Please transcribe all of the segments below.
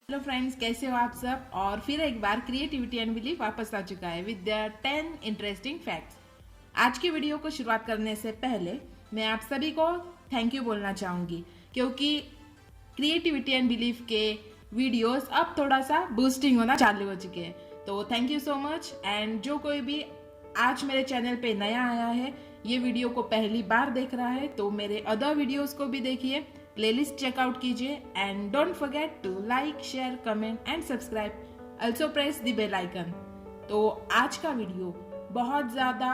Hello friends, कैसे हो आप सब। और फिर एक बार क्रिएटिविटी एंड बिलीफ वापस आ चुका है विद द 10 इंटरेस्टिंग फैक्ट्स। आज की वीडियो को शुरुआत करने से पहले मैं आप सभी को थैंक यू बोलना चाहूंगी, क्योंकि क्रिएटिविटी एंड बिलीफ के वीडियोस अब थोड़ा सा बूस्टिंग होना चालू हो चुके हैं। तो thank you so much. And जो कोई भी आज मेरे चैनल पे नया आया है, ये वीडियो को पहली बार देख रहा है, तो मेरे अदर वीडियोस को भी देखिए, प्लेलिस्ट चेकआउट कीजिए and don't forget to like, share, comment and subscribe. Also press the bell icon. तो आज का वीडियो बहुत ज्यादा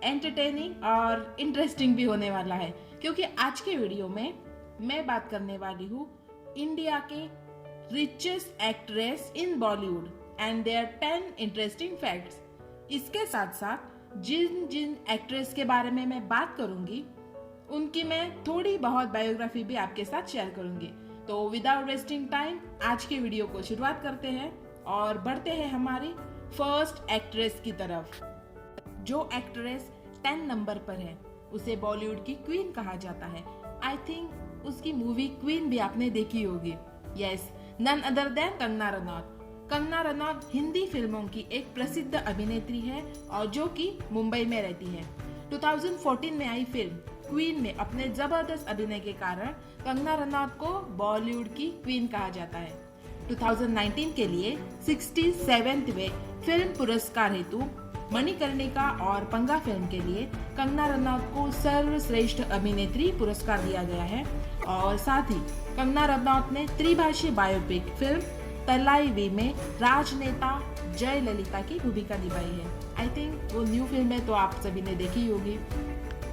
एंटरटेनिंग और इंटरेस्टिंग भी होने वाला है, क्योंकि आज के वीडियो में मैं बात करने वाली हूँ इंडिया के richest actress in Bollywood and their 10 interesting facts. इसके साथ साथ जिन जिन एक्ट्रेस के बारे में मैं बात करूंगी, उनकी मैं थोड़ी बहुत बायोग्राफी भी आपके साथ शेयर करूंगी। तो विदाउट वेस्टिंग टाइम आज के वीडियो को शुरुआत करते हैं और बढ़ते हैं हमारी फर्स्ट एक्ट्रेस की तरफ। जो एक्ट्रेस 10 नंबर पर है, उसे बॉलीवुड की क्वीन कहा जाता है। आई थिंक उसकी मूवी क्वीन भी आपने देखी होगी। Yes, none other than Kangana Ranaut. Kangana Ranaut Hindi फिल्मों की एक प्रसिद्ध अभिनेत्री है और जो कि मुंबई में रहती है। 2014 में आई फिल्म क्वीन में अपने जबरदस्त अभिनय के कारण कंगना रनौत को बॉलीवुड की क्वीन कहा जाता है। 2019 के लिए 67वें फिल्म पुरस्कार हेतु मणिकर्णिका और पंगा फिल्म के लिए कंगना रनौत को सर्वश्रेष्ठ अभिनेत्री पुरस्कार दिया गया है। और साथ ही कंगना रनौत ने त्रिभाषी बायोपिक फिल्म तलाईवी में राजनेता जयललिता की भूमिका निभाई है। आई थिंक वो न्यू फिल्म है, तो आप सभी ने देखी होगी।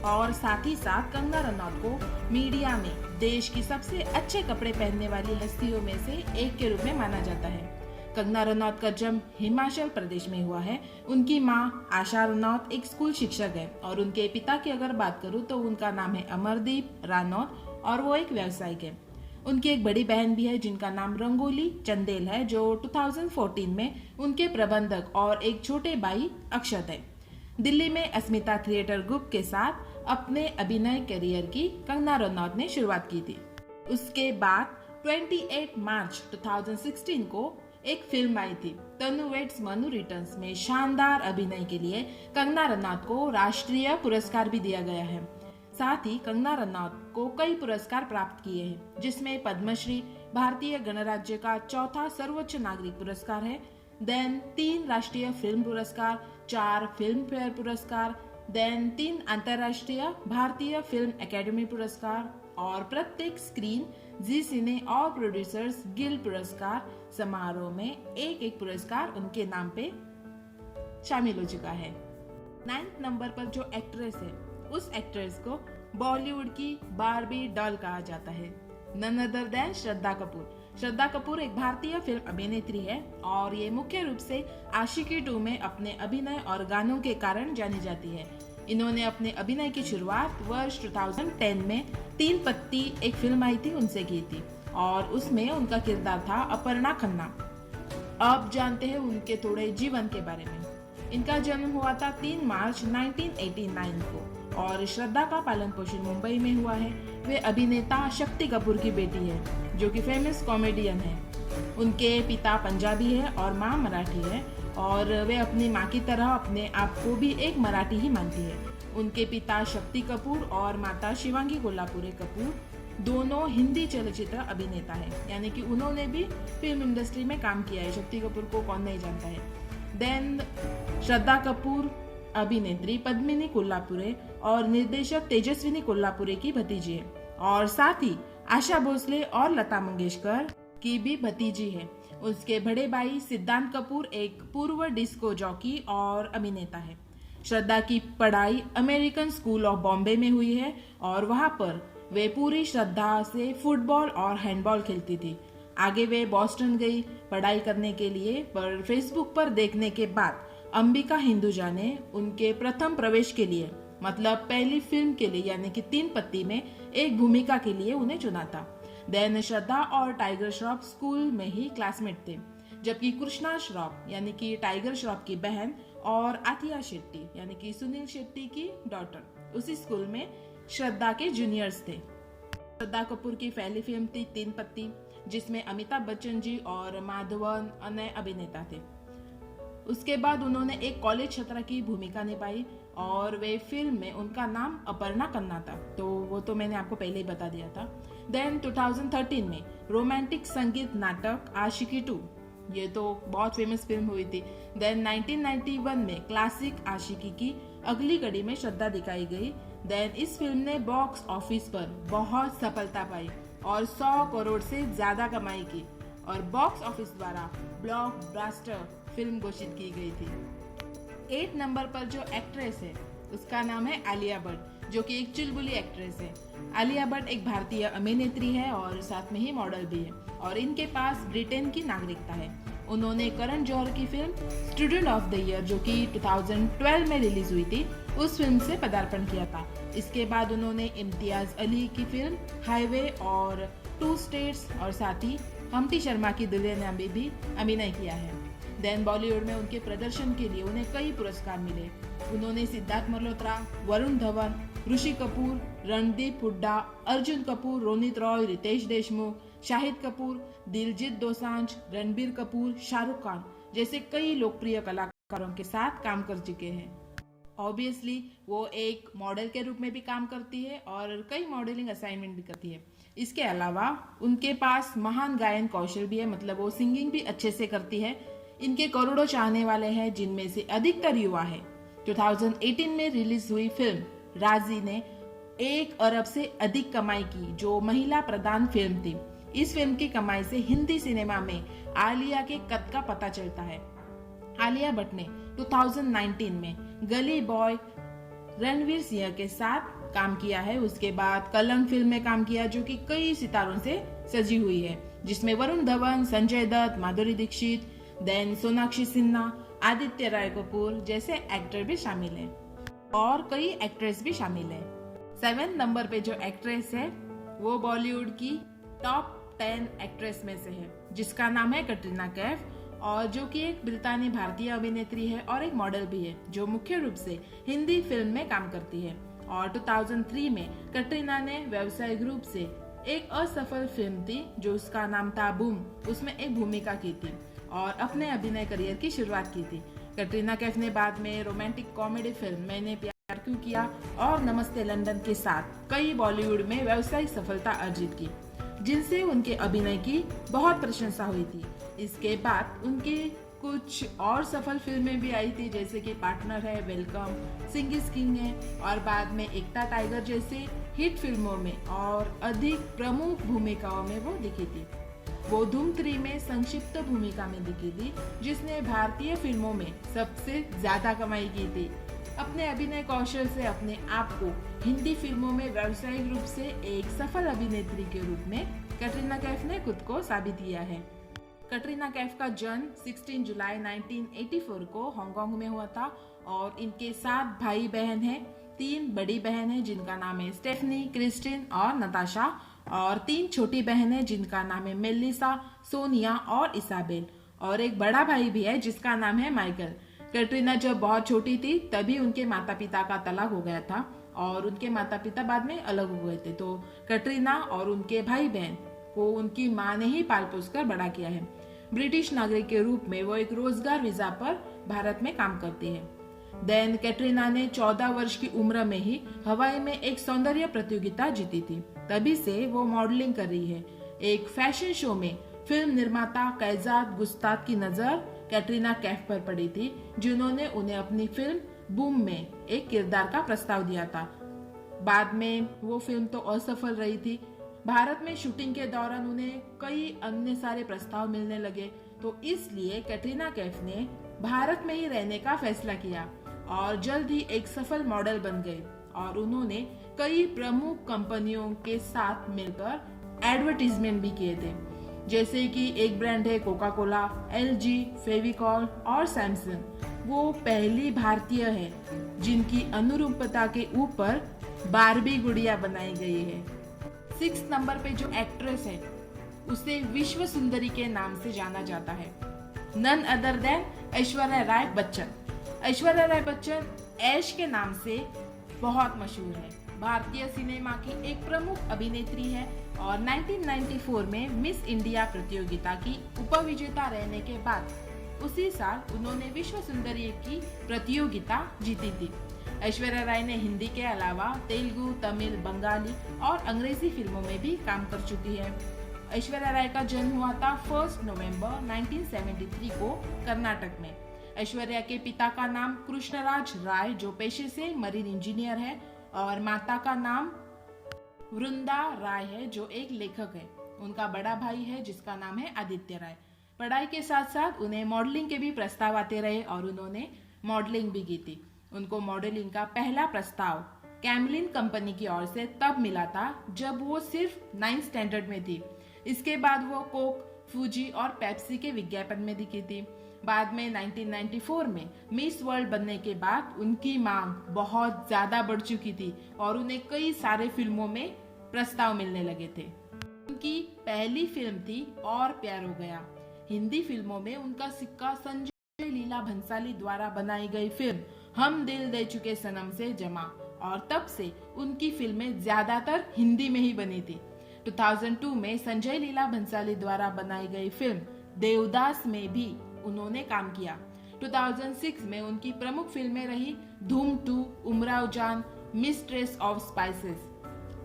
और साथ ही साथ कंगना रनौत को मीडिया में देश की सबसे अच्छे कपड़े पहनने वाली हस्तियों में से एक के रूप में माना जाता है। कंगना रनौत का जन्म हिमाचल प्रदेश में हुआ है। उनकी मां आशा रनौत एक स्कूल शिक्षक है और उनके पिता की अगर बात करूं तो उनका नाम है अमरदीप रनौत और वो एक व्यावसायिक है। उनकी एक बड़ी बहन भी है जिनका नाम रंगोली चंदेल है, जो 2014 में उनके प्रबंधक और एक छोटे भाई अक्षत है। दिल्ली में अस्मिता थिएटर ग्रुप के साथ अपने अभिनय करियर की कंगना रनौत ने शुरुआत की थी। उसके बाद 28 मार्च 2016 को एक फिल्म आई थी तनु वेट्स मनु रिटर्न्स में शानदार अभिनय के लिए कंगना रनौत को राष्ट्रीय पुरस्कार भी दिया गया है। साथ ही कंगना रनौत को कई पुरस्कार प्राप्त किए हैं, जिसमें पद्मश्री, भारतीय गणराज्य का चौथा सर्वोच्च नागरिक पुरस्कार है, देन 3 राष्ट्रीय फिल्म पुरस्कार, 4 फिल्म फेयर पुरस्कार, देन 3 अंतर्राष्ट्रीय भारतीय फिल्म एकेडमी पुरस्कार और प्रत्येक स्क्रीन जी सिने और प्रोड्यूसर्स गिल्ड पुरस्कार समारोह में एक एक पुरस्कार उनके नाम पे शामिल हो चुका है। 9th नंबर पर जो एक्ट्रेस है, उस एक्ट्रेस को बॉलीवुड की बार्बी डॉल कहा जाता है। None other then Shraddha Kapoor. Shraddha Kapoor एक भारतीय फिल्म अभिनेत्री है और ये मुख्य रूप से आशिकी 2 में अपने अभिनय और गानों के कारण जानी जाती है। इन्होंने अपने अभिनय की शुरुआत वर्ष 2010 में 3 पत्ती एक फिल्म आई थी उनसे की थी और उसमें उनका किरदार था अपर्णा खन्ना। अब जानते हैं उनके थोड़े जीवन के बारे में। इनका जन्म हुआ था 3 मार्च 1989 को और श्रद्धा का पालन पोषण मुंबई में हुआ है। वे अभिनेता शक्ति कपूर की बेटी है, जो कि फेमस कॉमेडियन है। उनके पिता पंजाबी है और माँ मराठी है और वे अपनी माँ की तरह अपने आप को भी एक मराठी ही मानती है। उनके पिता शक्ति कपूर और माता शिवांगी कोल्हापुरे कपूर दोनों हिंदी चलचित्र अभिनेता है, यानी कि उन्होंने भी फिल्म इंडस्ट्री में काम किया है। शक्ति कपूर को कौन नहीं जानता है। देन श्रद्धा कपूर अभिनेत्री पद्मिनी कोल्हापुरे और निर्देशक तेजस्विनी कोल्हापुरे की भतीजी है और साथ ही आशा भोसले और लता मंगेशकर की भी भतीजी है। उसके बड़े भाई सिद्धांत कपूर एक पूर्व डिस्को जॉकी और अभिनेता है। श्रद्धा की पढ़ाई अमेरिकन स्कूल ऑफ बॉम्बे में हुई है और वहां पर वे पूरी श्रद्धा से फुटबॉल और हैंडबॉल खेलती थी। आगे वे बॉस्टन गई पढ़ाई करने के लिए, पर फेसबुक पर देखने के बाद अंबिका हिंदुजा ने उनके प्रथम प्रवेश के लिए, मतलब पहली फिल्म के लिए, यानी कि 3 पत्ती में एक भूमिका के लिए उन्हें चुना था। देन श्रद्धा और टाइगर श्रॉफ स्कूल में ही क्लासमेट थे, जबकि कृष्णा श्रॉफ यानी कि टाइगर श्रॉफ की बहन और आतिया शेट्टी यानी कि सुनील शेट्टी की डॉटर उसी स्कूल में श्रद्धा के जूनियर्स थे। श्रद्धा कपूर की पहली फिल्म थी 3 पत्ती। जिसमें अमिताभ बच्चन जी और माधवन अन्य अभिनेता थे। उसके बाद उन्होंने एक कॉलेज छात्रा की भूमिका निभाई और वे फिल्म में उनका नाम अपर्णा खन्ना था, तो वो तो मैंने आपको पहले ही बता दिया था। देन 2013 में रोमांटिक संगीत नाटक आशिकी 2, ये तो बहुत फेमस फिल्म हुई थी। देन 1991 में क्लासिक आशिकी की अगली कड़ी में श्रद्धा दिखाई गई। देन इस फिल्म ने बॉक्स ऑफिस पर बहुत सफलता पाई और 100 करोड़ से ज्यादा कमाई की और बॉक्स ऑफिस द्वारा ब्लॉकबस्टर फिल्म घोषित की गई थी। 8 नंबर पर जो एक्ट्रेस है उसका नाम है आलिया भट्ट, जो कि एक चुलबुली एक्ट्रेस है। आलिया भट्ट एक भारतीय अभिनेत्री है और साथ में ही मॉडल भी है और इनके पास ब्रिटेन की नागरिकता है। उन्होंने करण जौहर की film student of the year, जो कि 2012 में रिलीज हुई थी, उस फिल्म से पदार्पण किया था। इसके बाद उन्होंने इम्तियाज अली की फिल्म हाईवे और 2 स्टेट्स और साथ ही हम्टी शर्मा की दुल्हनिया में भी अभिनय किया है। देन बॉलीवुड में उनके प्रदर्शन के लिए उन्हें कई पुरस्कार मिले। उन्होंने सिद्धार्थ मल्होत्रा, वरुण धवन, ऋषि कपूर, रणदीप हुड्डा, अर्जुन कपूर, रोनित रॉय, रितेश देशमुख, शाहिद कपूर, दिलजीत दोसांझ, रणबीर कपूर, शाहरुख खान जैसे कई लोकप्रिय कलाकारों के साथ काम कर चुके हैं। ऑब्वियसली वो एक मॉडल के रूप में भी काम करती है और कई मॉडलिंग असाइनमेंट भी करती है। इसके अलावा उनके पास महान गायन कौशल भी है, मतलब वो सिंगिंग भी अच्छे से करती है। इनके करोड़ों चाहने वाले हैं, जिनमें से अधिकतर युवा है। 2018 में रिलीज हुई फिल्म राजी ने 1 अरब से अधिक कमाई की, जो महिला प्रधान फिल्म थी। इस फिल्म की कमाई से हिंदी सिनेमा में आलिया के कद का पता चलता है। आलिया भट्ट ने 2019 में गली बॉय रणवीर सिंह के साथ काम किया है। उसके बाद कलंक फिल्म में काम किया, जो कि कई सितारों से सजी हुई है, जिसमें वरुण धवन, संजय दत्त, माधुरी दीक्षित, देन सोनाक्षी सिन्हा, आदित्य राय कपूर जैसे एक्टर भी शामिल हैं और कई एक्ट्रेस भी शामिल हैं। 7 नंबर पे जो एक्ट्रेस है वो बॉलीवुड की टॉप 10 एक्ट्रेस में से है, जिसका नाम है कटरीना कैफ, और जो कि एक ब्रितानी भारतीय अभिनेत्री है और एक मॉडल भी है, जो मुख्य रूप से हिंदी फिल्म में काम करती है। और 2003 में कटरीना ने व्यावसायिक रूप से एक असफल फिल्म थी जो उसका नाम था बूम, उसमें एक भूमिका की थी और अपने अभिनय करियर की शुरुआत की थी। कटरीना कैफ ने बाद में रोमांटिक कॉमेडी फिल्म मैंने प्यार क्यों किया और नमस्ते लंदन के साथ कई बॉलीवुड में व्यावसायिक सफलता अर्जित की, जिनसे उनके अभिनय की बहुत प्रशंसा हुई थी। इसके बाद उनकी कुछ और सफल फिल्में भी आई थी, जैसे कि पार्टनर है, वेलकम, सिंग इज किंग है और बाद में एकता टाइगर जैसे हिट फिल्मों में और अधिक प्रमुख भूमिकाओं में वो दिखी थी। वो धूम 3 में संक्षिप्त भूमिका में दिखी थी, जिसने भारतीय फिल्मों में सबसे ज्यादा कमाई की थी। अपने अभिनय कौशल से अपने आप को हिंदी फिल्मों में व्यावसायिक रूप से एक सफल अभिनेत्री के रूप में कटरीना कैफ ने खुद को साबित किया है। कटरीना कैफ का जन्म 16 जुलाई 1984 को हांगकांग में हुआ था और इनके 7 भाई बहन हैं। 3 बड़ी बहन है जिनका नाम है स्टेफनी, क्रिस्टिन और नताशा, और 3 छोटी बहन है जिनका नाम है मेलिसा, सोनिया और इसाबेल, और एक बड़ा भाई भी है जिसका नाम है माइकल। कटरीना जब बहुत छोटी थी तभी उनके माता पिता का तलाक हो गया था और उनके माता पिता बाद में अलग हो गए थे, तो कटरीना और उनके भाई बहन को उनकी माँ ने ही पाल पोस कर बड़ा किया है। ब्रिटिश नागरिक के रूप में वो एक रोजगार वीजा पर भारत में काम करती है। देन कैटरीना ने 14 वर्ष की उम्र में ही हवाई में एक सौंदर्य प्रतियोगिता जीती थी। तभी से वो मॉडलिंग कर रही है। एक फैशन शो में फिल्म निर्माता कैजाद गुस्ताद की नजर कैटरीना कैफ पर पड़ी थी, जिन्होंने उन्हें अपनी फिल्म बूम में एक किरदार का प्रस्ताव दिया था। बाद में वो फिल्म तो असफल रही थी। भारत में शूटिंग के दौरान उन्हें कई अन्य सारे प्रस्ताव मिलने लगे, तो इसलिए कैटरीना कैफ ने भारत में ही रहने का फैसला किया और जल्द ही एक सफल मॉडल बन गए और उन्होंने कई प्रमुख कंपनियों के साथ मिलकर एडवर्टीजमेंट भी किए थे, जैसे कि एक ब्रांड है कोका कोला, LG, फेविकॉल और सैमसंग। वो पहली भारतीय है जिनकी अनुरूपता के ऊपर बारबी गुड़िया बनाई गई है। 6 नंबर पे जो एक्ट्रेस है उसे विश्व सुंदरी के नाम से जाना जाता है, none other then Aishwarya Rai Bachchan. Aishwarya Rai Bachchan ऐश के नाम से बहुत मशहूर है। भारतीय सिनेमा की एक प्रमुख अभिनेत्री है और 1994 में मिस इंडिया प्रतियोगिता की उपविजेता रहने के बाद उसी साल उन्होंने विश्व सुंदरी की प्रतियोगिता जीती थी। ऐश्वर्या राय ने हिंदी के अलावा तेलुगु, तमिल, बंगाली और अंग्रेजी फिल्मों में भी काम कर चुकी है। ऐश्वर्या राय का जन्म हुआ था 1 नवंबर 1973 को कर्नाटक में। ऐश्वर्या के पिता का नाम कृष्णराज राय जो पेशे से मरीन इंजीनियर है और माता का नाम वृंदा राय है जो एक लेखक है। उनका बड़ा भाई है जिसका नाम है आदित्य राय। पढ़ाई के साथ साथ उन्हें मॉडलिंग के भी प्रस्ताव आते रहे और उन्होंने मॉडलिंग भी की थी। उनको मॉडलिंग का पहला प्रस्ताव कैमलिन कंपनी की ओर से तब मिला था जब वो सिर्फ 9th स्टैंडर्ड में थी। इसके बाद वो कोक, फूजी और पेप्सी के विज्ञापन में दिखी थी। बाद में 1994 में मिस वर्ल्ड बनने के बाद उनकी मांग बहुत ज्यादा बढ़ चुकी थी और उन्हें कई सारे फिल्मों में प्रस्ताव मिलने लगे थे। उनकी पहली फिल्म थी और प्यार हो गया। हिंदी फिल्मों में उनका सिक्का संजय लीला भंसाली द्वारा बनाई गई फिल्म हम दिल दे चुके सनम से जमा और तब से उनकी फिल्में ज्यादातर हिंदी में ही बनी थी। 2002 में संजय लीला भंसाली द्वारा बनाई गई फिल्म देवदास में भी उन्होंने काम किया। 2006 में उनकी प्रमुख फिल्में रही धूम 2, उमराव जान, मिस्ट्रेस ऑफ स्पाइसेस।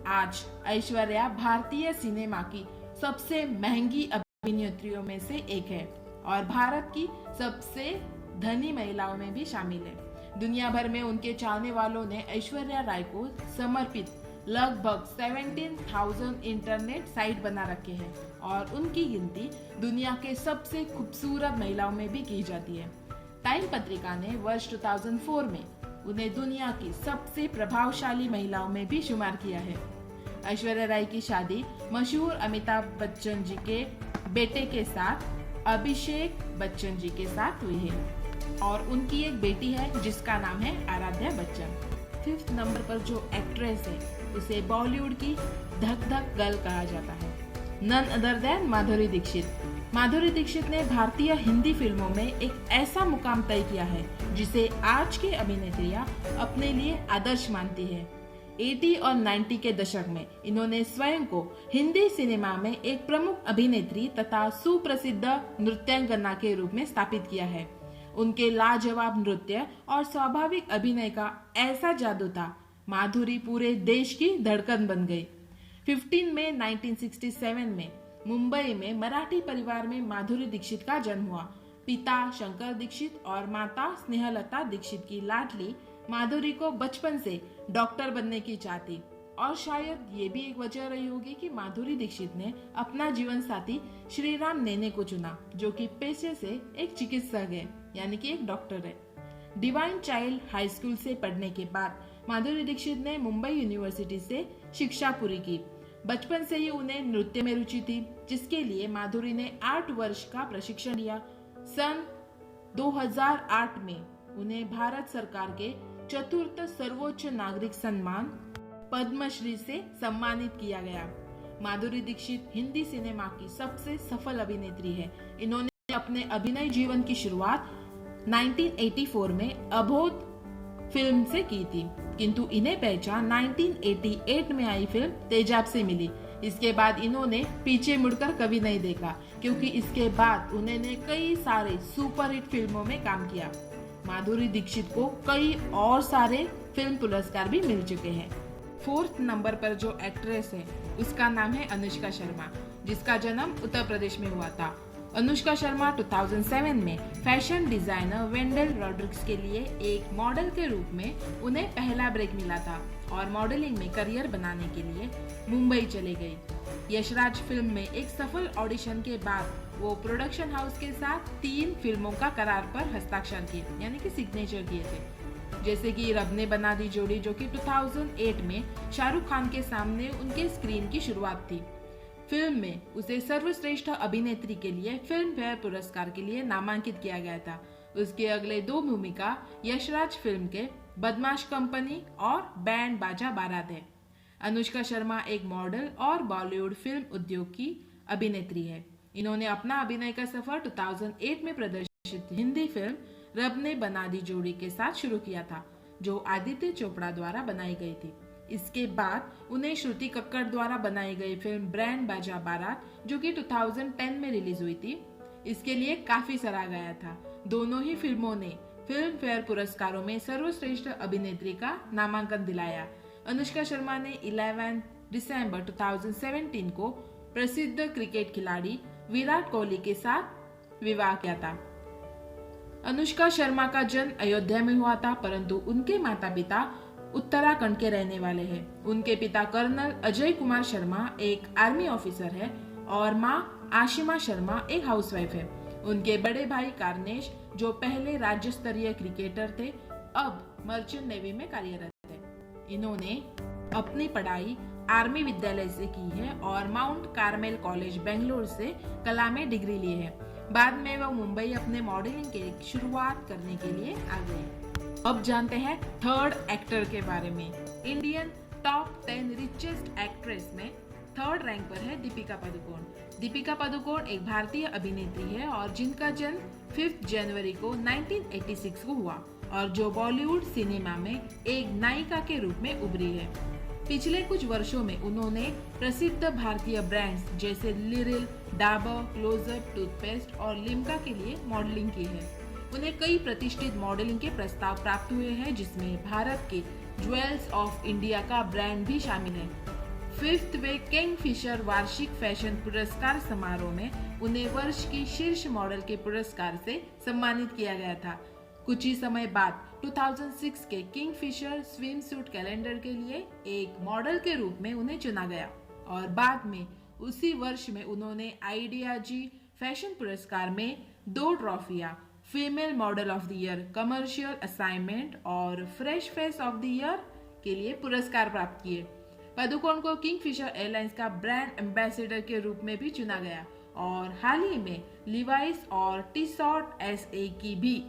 आज ऐश्वर्या भारतीय सिनेमा की सबसे महंगी अभिनेत्रियों में से एक है और भारत की सबसे धनी महिलाओं में भी शामिल है। दुनिया भर में उनके चाहने वालों ने ऐश्वर्या राय को समर्पित लगभग 17,000 इंटरनेट साइट बना रखे हैं और उनकी गिनती दुनिया के सबसे खूबसूरत महिलाओं में भी की जाती है। टाइम पत्रिका ने वर्ष 2004 में उन्हें दुनिया की सबसे प्रभावशाली महिलाओं में भी शुमार किया है। ऐश्वर्या राय की शादी मशहूर अमिताभ बच्चन जी के बेटे के साथ अभिषेक बच्चन जी के साथ हुई है और उनकी एक बेटी है जिसका नाम है आराध्या बच्चन। 5th नंबर पर जो एक्ट्रेस है उसे बॉलीवुड की धक धक गर्ल कहा जाता है, none other then Madhuri Dixit. Madhuri Dixit ने भारतीय हिंदी फिल्मों में एक ऐसा मुकाम तय किया है जिसे आज की अभिनेत्रियां अपने लिए आदर्श मानती है। 80 और 90 के दशक में इन्होंने स्वयं को हिंदी सिनेमा में एक प्रमुख अभिनेत्री तथा सुप्रसिद्ध नृत्यांगना के रूप में स्थापित किया है। उनके लाजवाब नृत्य और स्वाभाविक अभिनय का ऐसा जादू था, माधुरी पूरे देश की धड़कन बन गई। 15 मई 1967 में मुंबई में मराठी परिवार में माधुरी दीक्षित का जन्म हुआ। पिता शंकर दीक्षित और माता स्नेहलता दीक्षित की लाडली माधुरी को बचपन से डॉक्टर बनने की चाह थी और शायद ये भी एक वजह रही होगी कि माधुरी दीक्षित ने अपना जीवन साथी श्रीराम नेने को चुना जो कि पेशे से एक चिकित्सक है, यानी कि एक डॉक्टर है। डिवाइन चाइल्ड हाई स्कूल से पढ़ने के बाद माधुरी दीक्षित ने मुंबई यूनिवर्सिटी से शिक्षा पूरी की। बचपन से ही उन्हें नृत्य में रुचि थी जिसके लिए माधुरी ने 8 वर्ष का प्रशिक्षण लिया। सन 2008 में उन्हें भारत सरकार के चतुर्थ सर्वोच्च नागरिक सम्मान पद्मश्री से सम्मानित किया गया। माधुरी दीक्षित हिंदी सिनेमा की सबसे सफल अभिनेत्री है। इन्होंने अपने अभिनय जीवन की शुरुआत 1984 में अबोध फिल्म से की थी, किंतु इन्हें पहचान 1988 में आई फिल्म तेजाब से मिली। इसके बाद इन्होंने पीछे मुड़कर कभी नहीं देखा क्योंकि इसके बाद उन्होंने कई सारे सुपरहिट फिल्मों में काम किया। माधुरी दीक्षित को कई और सारे फिल्म पुरस्कार भी मिल चुके हैं। 4th नंबर पर जो एक्ट्रेस है उसका नाम है अनुष्का शर्मा, जिसका जन्म उत्तर प्रदेश में हुआ था। अनुष्का शर्मा 2007 में फैशन डिजाइनर वेंडल रॉड्रिक्स के लिए एक मॉडल के रूप में उन्हें पहला ब्रेक मिला था और मॉडलिंग में करियर बनाने के लिए मुंबई चले गई। यशराज फिल्म में एक सफल ऑडिशन के बाद वो प्रोडक्शन हाउस के साथ 3 फिल्मों का करार पर हस्ताक्षर किए, यानी कि सिग्नेचर किए थे, जैसे कि रब ने बना दी जोड़ी जो कि 2008 में शाहरुख खान के सामने उनके स्क्रीन की शुरुआत थी। फिल्म में उसे सर्वश्रेष्ठ अभिनेत्री के लिए फिल्म फेयर पुरस्कार के लिए नामांकित किया गया था। उसके अगले 2 भूमिका यशराज फिल्म के बदमाश कंपनी और बैंड बाजा बारात है। अनुष्का शर्मा एक मॉडल और बॉलीवुड फिल्म उद्योग की अभिनेत्री है। इन्होंने अपना अभिनय का सफर 2008 में प्रदर्शित हिंदी फिल्म रब ने बना दी जोड़ी के साथ शुरू किया था, जो आदित्य चोपड़ा द्वारा बनाई गई थी। इसके बाद उन्हें श्रुति कक्कड़ द्वारा बनाई गई फिल्म ब्रैंड बाजा बारात जो कि 2010 में रिलीज हुई थी, इसके लिए काफी सराहा गया था। दोनों ही फिल्मों ने फिल्म फेयर पुरस्कारों में सर्वश्रेष्ठ अभिनेत्री का नामांकन दिलाया। अनुष्का शर्मा ने 11 दिसंबर 2017 को प्रसिद्ध क्रिकेट खिलाड़ी विराट कोहली के साथ विवाह किया था। अनुष्का शर्मा का जन्म अयोध्या में हुआ था, परंतु उनके माता पिता उत्तराखंड के रहने वाले हैं। उनके पिता कर्नल अजय कुमार शर्मा एक आर्मी ऑफिसर है और माँ आशिमा शर्मा एक हाउसवाइफ है। उनके बड़े भाई कार्नेश जो पहले राज्य स्तरीय क्रिकेटर थे, अब मर्चेंट नेवी में कार्यरत है। इन्होंने अपनी पढ़ाई आर्मी विद्यालय से की है और माउंट कार्मेल कॉलेज बेंगलोर से कला में डिग्री ली है। बाद में वह मुंबई अपने मॉडलिंग की शुरुआत करने के लिए आ गए। अब जानते हैं थर्ड एक्टर के बारे में। इंडियन टॉप 10 रिचेस्ट एक्ट्रेस में थर्ड रैंक पर है दीपिका पादुकोण। दीपिका पादुकोण एक भारतीय अभिनेत्री है और जिनका जन्म 5 जनवरी को 1986 को हुआ और जो बॉलीवुड सिनेमा में एक नायिका के रूप में उभरी है। पिछले कुछ वर्षों में उन्होंने प्रसिद्ध भारतीय ब्रांड्स जैसे लिरिल, डाबर, क्लोजअप टूथपेस्ट और लिम्का के लिए मॉडलिंग की है। उन्हें कई प्रतिष्ठित मॉडलिंग के प्रस्ताव प्राप्त हुए हैं, जिसमें भारत के ज्वेल्स ऑफ इंडिया का ब्रांड भी शामिल है। 5th किंगफिशर वार्षिक फैशन पुरस्कार समारोह में उन्हें वर्ष की शीर्ष मॉडल के पुरस्कार से सम्मानित किया गया था। कुछ ही समय बाद 2006 के किंगफिशर स्विमसूट कैलेंडर के लिए एक मॉडल के रूप में उन्हें चुना गया और बाद में उसी वर्ष में उन्होंने आइडिया जी फैशन पुरस्कार में 2 ट्रॉफियां, female model of the year, commercial assignment और fresh face of the year के लिए पुरस्कार प्राप्त किए। पादुकोण को किंगफिशर एयरलाइंस का ब्रांड एम्बेसडर के रूप में भी चुना गया और हाल ही में लिवाइस और टी-शर्ट एसए की भी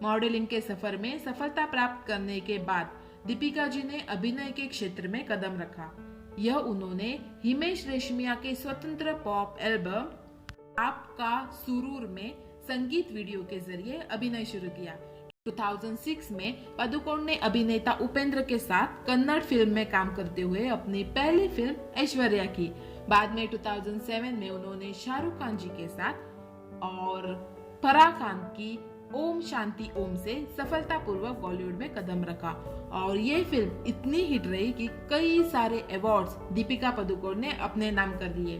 मॉडलिंग के सफर में सफलता प्राप्त करने के बाद दीपिका जी ने अभिनय के क्षेत्र में कदम रखा। यह उन्होंने हिमेश रेशमिया के स्वतंत्र पॉप एल्बम आपका सुरूर में संगीत वीडियो के जरिए अभिनय शुरू किया। 2006 में पादुकोण ने अभिनेता उपेंद्र के साथ कन्नड़ फिल्म में काम करते हुए अपनी पहली फिल्म ऐश्वर्या की। बाद में 2007 में उन्होंने शाहरुख खान जी के साथ और फराह खान की ओम शांति ओम से सफलतापूर्वक बॉलीवुड में कदम रखा और ये फिल्म इतनी हिट रही कि कई सारे अवार्ड्स दीपिका पादुकोण ने अपने नाम कर लिए।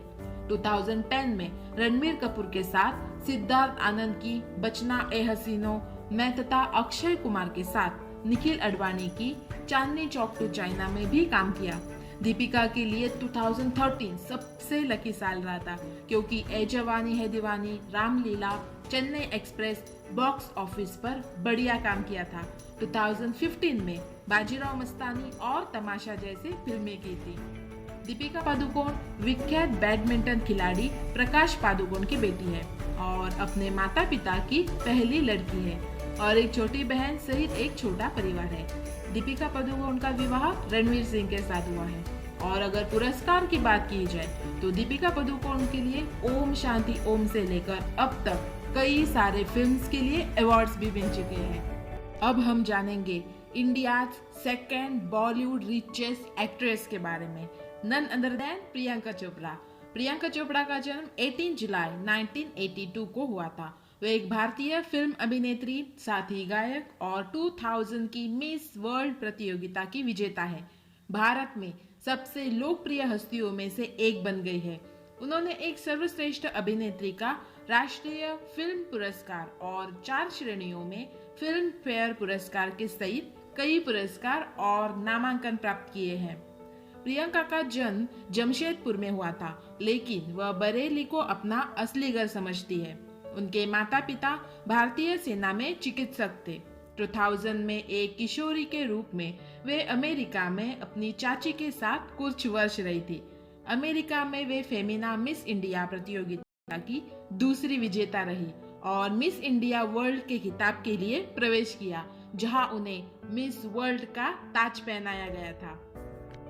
2010 में रणबीर कपूर के साथ सिद्धार्थ आनंद की बचना ए हसीनो में तथा अक्षय कुमार के साथ निखिल अडवाणी की चांदनी चौक टू चाइना में भी काम किया। दीपिका के लिए 2013 सबसे लकी साल रहा था क्योंकि ए जवानी है दीवानी, Ramleela, Chennai express box office पर बढ़िया काम किया था। 2015 में बाजीराव मस्तानी और तमाशा जैसे फिल्में की थी। दीपिका पादुकोण विख्यात बैडमिंटन खिलाड़ी प्रकाश पादुकोण की बेटी है और अपने माता पिता की पहली लड़की है और एक छोटी बहन सहित एक छोटा परिवार है। दीपिका पादुकोण का विवाह रणवीर सिंह के साथ हुआ है और अगर पुरस्कार की बात की जाए तो दीपिका पादुकोण के लिए ओम शांति ओम से लेकर अब तक कई सारे फिल्म्स के लिए अवार्ड्स भी मिल चुके हैं। अब हम जानेंगे India second Bollywood richest actress के बारे में, none other than Priyanka Chopra. Priyanka Chopra का जन्म 18 जुलाई 1982 को हुआ था। वे एक भारतीय फिल्म अभिनेत्री, साथ ही गायक और 2000 की मिस वर्ल्ड प्रतियोगिता की विजेता है। भारत में सबसे लोकप्रिय हस्तियों में से एक बन गई है। उन्होंने एक सर्वश्रेष्ठ अभिनेत्री का राष्ट्रीय फिल्म पुरस्कार और 4 श्रेणियों में फिल्म फेयर पुरस्कार के सहित कई पुरस्कार और नामांकन प्राप्त किए हैं। प्रियंका का जन्म जमशेदपुर में हुआ था, लेकिन वह बरेली को अपना असली घर समझती है। उनके माता पिता भारतीय सेना में चिकित्सक थे। 2000 में एक किशोरी के रूप में वे अमेरिका में अपनी चाची के साथ कुछ वर्ष रही थी। अमेरिका में वे फेमिना मिस इंडिया प्रतियोगिता की दूसरी विजेता रही और मिस इंडिया वर्ल्ड के खिताब के लिए प्रवेश किया, जहां उन्हें मिस वर्ल्ड का ताज पहनाया गया था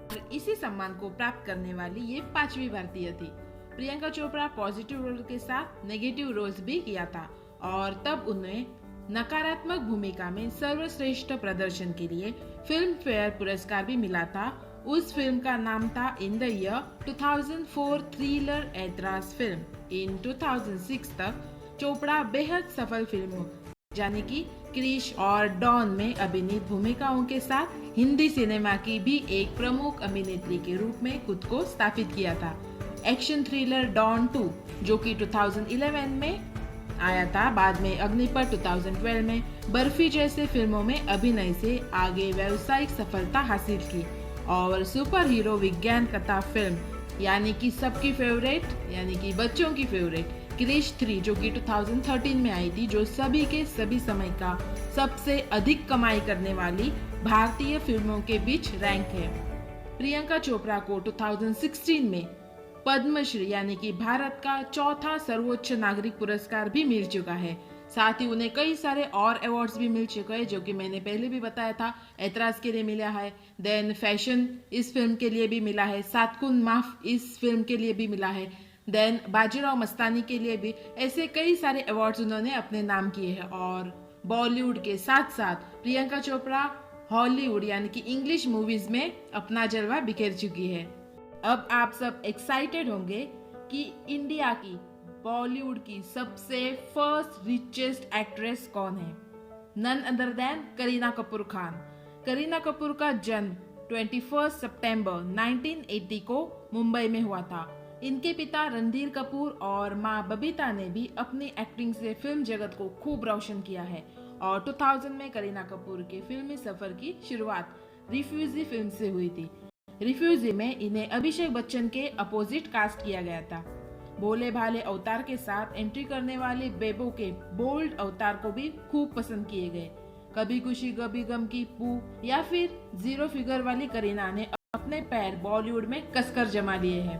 और इसी सम्मान को प्राप्त करने वाली ये 5वीं भारतीय थी। प्रियंका चोपड़ा पॉजिटिव रोल के साथ नेगेटिव रोल्स भी किया था और तब उन्हें नकारात्मक भूमिका में सर्वश्रेष्ठ प्रदर्शन के लिए फिल्म फेयर पुरस्कार भी मिला था। उस फिल्म का नाम था इन द ईयर 2004 थ्रिलर ऐतराज फिल्म। इन 2006 तक चोपड़ा बेहद सफल फिल्मों यानी कि क्रिश और डॉन में अभिनीत भूमिकाओं के साथ हिंदी सिनेमा की भी एक प्रमुख अभिनेत्री के रूप में खुद को स्थापित किया था। एक्शन थ्रिलर डॉन 2 जो कि 2011 में आया था, बाद में अग्निपथ 2012 में, बर्फी जैसे फिल्मों में अभिनय से आगे व्यावसायिक सफलता हासिल की और सुपर हीरो विज्ञान कथा फिल्म यानी कि सबकी फेवरेट यानी कि बच्चों की फेवरेट क्रिश 3 जो कि 2013 में आई थी, जो सभी के सभी समय का सबसे अधिक कमाई करने वाली भारतीय फिल्मों के बीच रैंक है। प्रियंका चोपड़ा को 2016 में पद्मश्री यानी कि भारत का चौथा सर्वोच्च नागरिक पुरस्कार भी मिल चुका है। साथ ही उन्हें कई सारे और अवार्ड्स भी मिल चुके हैं, जो कि मैंने पहले भी बताया था। ऐतराज के लिए मिला है, देन फैशन इस फिल्म के लिए भी मिला है, सात खून माफ इस फिल्म के लिए भी मिला है, देन बाजीराव मस्तानी के लिए भी। ऐसे कई सारे अवार्ड्स उन्होंने अपने नाम किए हैं। और बॉलीवुड के साथ साथ प्रियंका चोपड़ा हॉलीवुड यानी कि इंग्लिश मूवीज में अपना जलवा बिखेर चुकी है। अब आप सब एक्साइटेड होंगे कि इंडिया की बॉलीवुड की सबसे फर्स्ट रिचेस्ट एक्ट्रेस कौन है। None other than Kareena Kapoor Khan. Kareena Kapoor का जन्म 21 सितंबर 1980 को मुंबई में हुआ था। इनके पिता रणधीर कपूर और माँ बबीता ने भी अपनी एक्टिंग से फिल्म जगत को खूब रोशन किया है और 2000 में करीना कपूर के फिल्मी सफर की शुरुआत रिफ्यूजी फिल्म से हुई थी। रिफ्यूजी में इन्हें अभिषेक बच्चन के अपोजिट कास्ट किया गया था। भोले भाले अवतार के साथ एंट्री करने वाले बेबो के बोल्ड अवतार को भी खूब पसंद किए गए। कभी खुशी कभी गम की पू या फिर जीरो फिगर वाली करीना ने अपने पैर बॉलीवुड में कसकर जमा लिए हैं।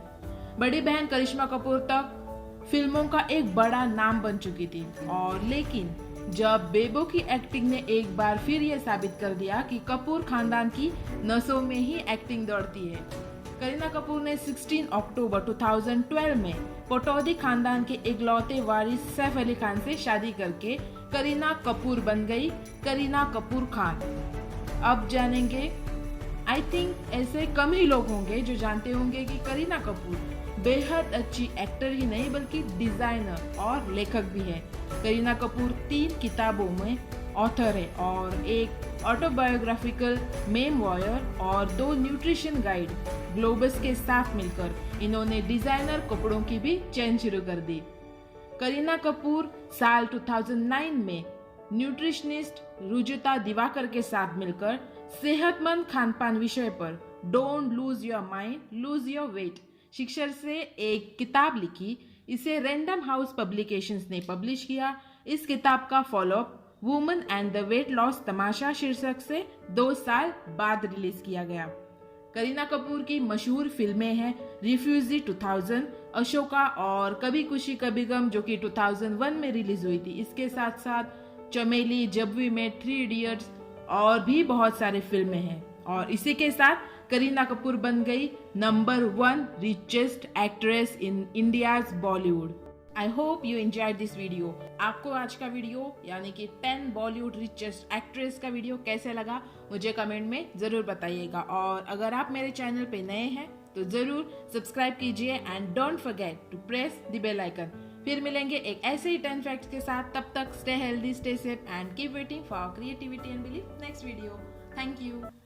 बड़ी बहन करिश्मा कपूर तक फिल्मों का एक बड़ा नाम बन चुकी थी और लेकिन जब बेबो की एक्टिंग ने एक बार फिर यह साबित कर दिया कि कपूर खानदान की नसों में ही एक्टिंग दौड़ती है। करीना कपूर ने 16 अक्टूबर 2012 में पटौदी खानदान के इकलौते वारिस सैफ अली खान से शादी करके करीना कपूर बन गई करीना कपूर खान। अब जानेंगे, आई थिंक ऐसे कम ही लोग होंगे जो जानते होंगे कि करीना कपूर बेहद अच्छी एक्टर ही नहीं बल्कि डिजाइनर और लेखक भी है। करीना कपूर 3 किताबों में ऑथर है और एक ऑटोबायोग्राफिकल मेमोयर और 2 न्यूट्रिशन गाइड ग्लोबस के साथ मिलकर इन्होंने डिजाइनर कपड़ों की भी चेन शुरू कर दी। करीना कपूर साल 2009 में न्यूट्रिशनिस्ट रुजुता दिवाकर के साथ मिलकर सेहतमंद खानपान विषय पर don't lose your mind lose your weight शीर्षक से एक किताब लिखी। इसे रैंडम हाउस पब्लिकेशंस ने पब्लिश किया। इस किताब का follow up women and the weight loss tamasha शीर्षक से 2 साल बाद रिलीज किया गया। करीना कपूर की मशहूर फिल्में हैं रिफ्यूजी 2000, अशोका और कभी खुशी कभी गम जो कि 2001 में रिलीज हुई थी। इसके साथ साथ चमेली, जब वी मेट, 3 इडियट्स और भी बहुत सारे फिल्में हैं। और इसी के साथ करीना कपूर बन गई number 1 richest actress in India's Bollywood. I hope you enjoyed this video. आपको आज का वीडियो यानी कि 10 बॉलीवुड रिचेस्ट एक्ट्रेस का वीडियो कैसे लगा मुझे कमेंट में जरूर बताइएगा। और अगर आप मेरे चैनल पे नए हैं तो जरूर सब्सक्राइब कीजिए and don't forget to press the bell icon. फिर मिलेंगे एक ऐसे ही 10 फैक्ट्स के साथ। तब तक stay healthy, stay safe and keep waiting for creativity and belief next video. Thank you.